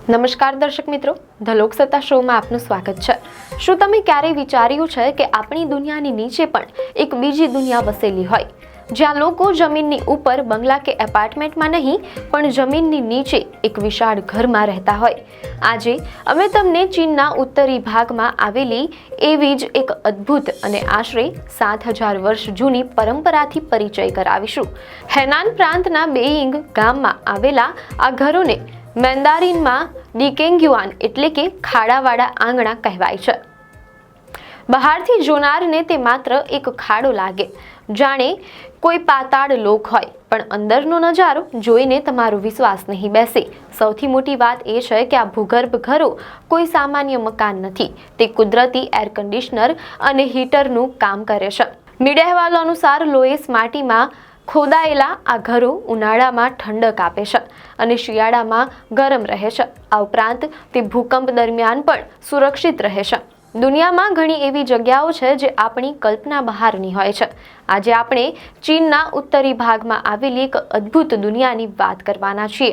નમસ્કાર દર્શક મિત્રો, ધ લોકસત્તા શોમાં આપનું સ્વાગત છે। શું તમે ક્યારેય વિચાર્યું છે કે આપણી દુનિયાની નીચે પણ એક બીજી દુનિયા વસેલી હોય, જ્યાં લોકો જમીનની ઉપર બંગલા કે એપાર્ટમેન્ટમાં નહીં પણ જમીનની નીચે એક વિશાળ ઘરમાં રહેતા હોય? આજે અમે તમને ચીનના ઉત્તરી ભાગમાં આવેલી એવી જ એક અદ્ભુત અને આશરે 7000 વર્ષ જૂની પરંપરાથી પરિચય કરાવીશું। હેનાન પ્રાંતના બેઇંગ ગામમાં આવેલા આ ઘરોને મેન્દારિનમાં ડીકેંગ્યુઆન એટલે કે ખાડાવાળા આંગણા કહેવાય છે। બહારથી જોનારને તે માત્ર એક ખાડો લાગે, જાણે કોઈ પાતાળ લોક હોય, પણ અંદરનો નજારો જોઈને તમારો વિશ્વાસ નહીં બેસે। સૌથી મોટી વાત એ છે કે આ ભૂગર્ભ ઘરો કોઈ સામાન્ય મકાન નથી, તે કુદરતી એર કન્ડિશનર અને હીટરનું કામ કરે છે। મીડિયા અહેવાલો અનુસાર લોએસ માટીમાં ખોદાયેલા આ ઘરો ઉનાળામાં ઠંડક આપે છે અને શિયાળામાં ગરમ રહે છે। આ ઉપરાંત તે ભૂકંપ દરમિયાન પણ સુરક્ષિત રહે છે। દુનિયામાં ઘણી એવી જગ્યાઓ છે જે આપણી કલ્પના બહારની હોય છે। આજે આપણે ચીનના ઉત્તરી ભાગમાં આવેલી એક અદ્ભુત દુનિયાની વાત કરવાના છીએ।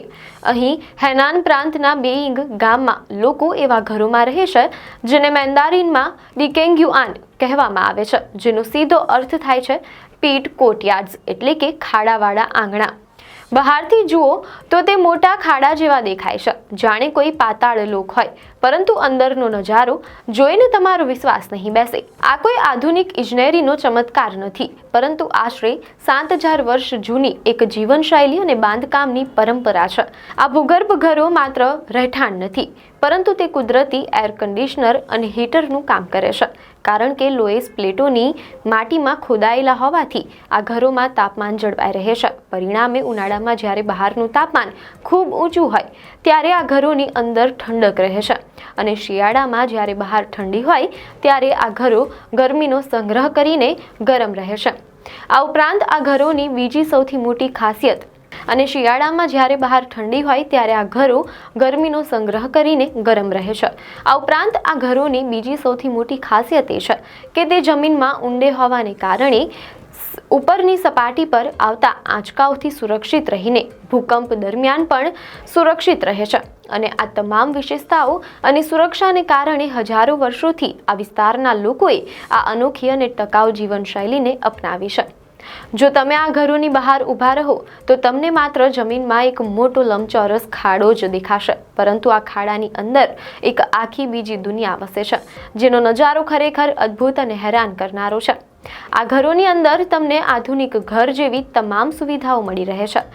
અહીં હેનાન પ્રાંતના બેઇંગ ગામમાં લોકો એવા ઘરોમાં રહે છે જેને મેન્દારિનમાં ડીકેંગ્યુઆન કહેવામાં આવે છે, જેનો સીધો અર્થ થાય છે પીટ કોર્ટયાર્ડ્સ એટલે કે ખાડાવાળા આંગણા। બહારથી જુઓ તો તે મોટા ખાડા જેવા દેખાય છે, જાણે કોઈ પાતાળ લોક હોય, પરંતુ અંદરનો નજારો જોઈને તમારો વિશ્વાસ નહીં બેસે। આ કોઈ આધુનિક ઇજનેરીનો ચમત્કાર નથી, પરંતુ આશરે 7000 વર્ષ જૂની એક જીવનશૈલી અને બાંધકામની પરંપરા છે। આ ભૂગર્ભ ઘરો માત્ર રહેઠાણ નથી, પરંતુ તે કુદરતી એર કન્ડિશનર અને હીટરનું કામ કરે છે, કારણ કે લોએસ પ્લેટોની માટીમાં ખોદાયેલા હોવાથી આ ઘરોમાં તાપમાન જળવાઈ રહે છે। પરિણામે ઉનાળામાં જ્યારે બહારનું તાપમાન ખૂબ ઊંચું હોય ત્યારે આ ઘરોની અંદર ઠંડક રહે છે, અને શિયાળામાં જ્યારે બહાર ઠંડી હોય ત્યારે આ ઘરો ગરમીનો સંગ્રહ કરીને ગરમ રહે છે। આ ઉપરાંત આ ઘરોની બીજી સૌથી મોટી ખાસિયત અને શિયાળામાં જ્યારે બહાર ઠંડી હોય ત્યારે આ ઘરો ગરમીનો સંગ્રહ કરીને ગરમ રહે છે। આ ઉપરાંત આ ઘરોની બીજી સૌથી મોટી ખાસિયત એ છે કે તે જમીનમાં ઊંડે હોવાને કારણે ઉપરની સપાટી પર આવતા આંચકાઓથી સુરક્ષિત રહીને ભૂકંપ દરમિયાન પણ સુરક્ષિત રહે છે। અને આ તમામ વિશેષતાઓ અને સુરક્ષાને કારણે હજારો વર્ષોથી આ વિસ્તારના લોકોએ આ અનોખી અને ટકાઉ જીવનશૈલીને અપનાવી છે। જો તમે આ ઘરોની બહાર ઊભા રહો તો તમને માત્ર જમીનમાં એક મોટો લંબચોરસ ખાડો જ દેખાશે, પરંતુ આ ખાડાની અંદર એક આખી બીજી દુનિયા વસે છે, જેનો નજારો ખરેખર અદ્ભુત અને હેરાન કરનારો છે। આ ઘરોની અંદર તમને આધુનિક ઘર જેવી તમામ સુવિધાઓ મળી રહે છે।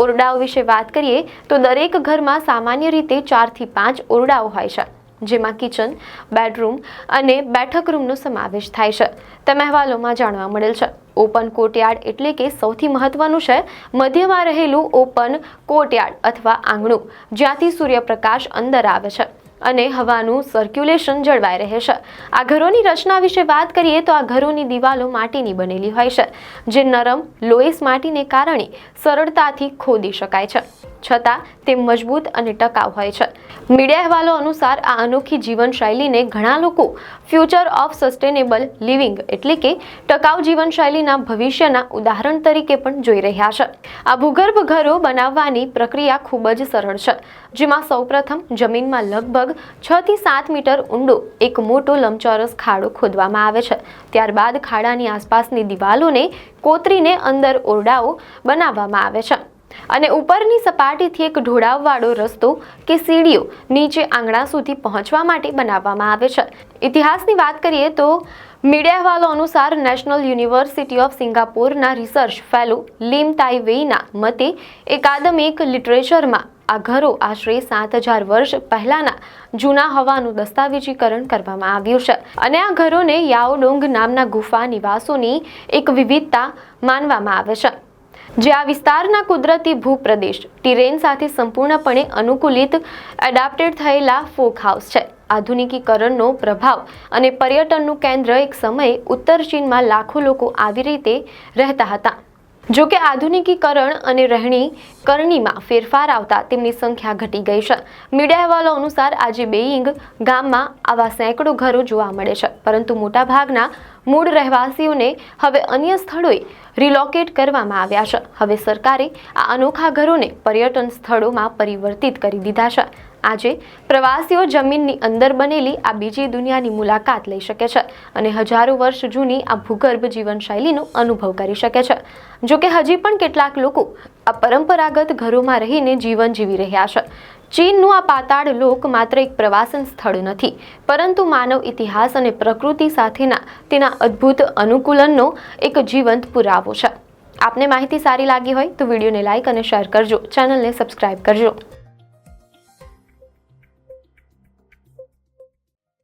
ઓરડાઓ વિશે વાત કરીએ તો દરેક ઘરમાં સામાન્ય રીતે 4 થી 5 ઓરડાઓ હોય છે, જેમાં કિચન, બેડરૂમ અને બેઠક રૂમનો સમાવેશ થાય છે, તેમ અહેવાલોમાં જાણવા મળેલ છે। ઓપન કોર્ટયાર્ડ એટલે કે સૌથી મહત્વનું છે મધ્યમાં રહેલું ઓપન કોર્ટયાર્ડ અથવા આંગણું, જ્યાંથી સૂર્યપ્રકાશ અંદર આવે છે અને હવાનું સર્ક્યુલેશન જળવાઈ રહે છે। આ ઘરોની રચના વિશે વાત કરીએ તો આ ઘરોની દિવાલો માટીની બનેલી હોય છે, જે નરમ લોએસ માટીને કારણે સરળતાથી ખોદી શકાય છે, છતાં તે મજબૂત અને ટકાઉ હોય છે। મીડિયા અહેવાલો અનુસાર આ અનોખી જીવનશૈલીને ઘણા લોકો ફ્યુચર ઓફ સસ્ટેનેબલ લિવિંગ એટલે કે ટકાઉ જીવનશૈલીના ભવિષ્યના ઉદાહરણ તરીકે પણ જોઈ રહ્યા છે। આ ભૂગર્ભ ઘરો બનાવવાની પ્રક્રિયા ખૂબ જ સરળ છે, જેમાં સૌપ્રથમ જમીનમાં લગભગ 6 થી 7 મીટર ઊંડો એક મોટો લંબચોરસ ખાડો ખોદવામાં આવે છે। ત્યારબાદ ખાડાની આસપાસની દિવાલોને કોતરીને અંદર ઓરડાઓ બનાવવામાં આવે છે, અને ઉપરની સપાટીથી એક ઢોળાવવાળો રસ્તો કે સીડીઓ નીચે આંગણા સુધી પહોંચવા માટે બનાવવામાં આવે છે। ઇતિહાસની વાત કરીએ તો મીડિયા અહેવાલો અનુસાર નેશનલ યુનિવર્સિટી ઓફ સિંગાપોરના રિસર્ચ ફેલો લિમ તાઈ વેઈના મતે એકાદમિક લિટરેચરમાં આ ઘરો આશરે 7000 વર્ષ પહેલાના જૂના હોવાનું દસ્તાવેજીકરણ કરવામાં આવ્યું છે, અને આ ઘરોને યાઓડોંગ નામના ગુફા નિવાસોની એક વિવિધતા માનવામાં આવે છે, જે આ વિસ્તારના કુદરતી ભૂપ્રદેશ ટીરેન સાથે સંપૂર્ણપણે અનુકૂલિત એડાપ્ટેડ થયેલા ફોક હાઉસ છે। આધુનિકીકરણનો પ્રભાવ અને પર્યટનનું કેન્દ્ર એક સમયે ઉત્તર ચીનમાં લાખો લોકો આવી રીતે રહેતા હતા। જો કે આધુનિકીકરણ અને રહેણી કરણીમાં ફેરફાર આવતા તેમની સંખ્યા ઘટી ગઈ છે। મીડિયા અહેવાલો અનુસાર આજે બેઇંગ ગામમાં આવા સેંકડો ઘરો જોવા મળે છે, પરંતુ મોટાભાગના મૂળ રહેવાસીઓને હવે અન્ય સ્થળોએ રિલોકેટ કરવામાં આવ્યા છે. હવે સરકારે આ અનોખા ઘરોને પર્યટન સ્થળોમાં પરિવર્તિત કરી દીધા છે. આજે પ્રવાસીઓ જમીનની અંદર બનેલી આ બીજી દુનિયાની મુલાકાત લઈ શકે છે અને હજારો વર્ષ જૂની આ ભૂગર્ભ જીવનશૈલીનો અનુભવ કરી શકે છે. જોકે હજી પણ કેટલાક લોકો આ પરંપરાગત ઘરોમાં રહીને જીવન જીવી રહ્યા છે. ચીનનું આ પાતાળ લોક માત્ર એક પ્રવાસન સ્થળ નથી, પરંતુ માનવ ઇતિહાસ અને પ્રકૃતિ સાથેના તેના અદ્ભુત અનુકૂલનનો એક જીવંત પુરાવો છે. આપને માહિતી સારી લાગી હોય તો વિડીયોને લાઇક અને શેર કરજો, ચેનલને સબસ્ક્રાઇબ કરજો.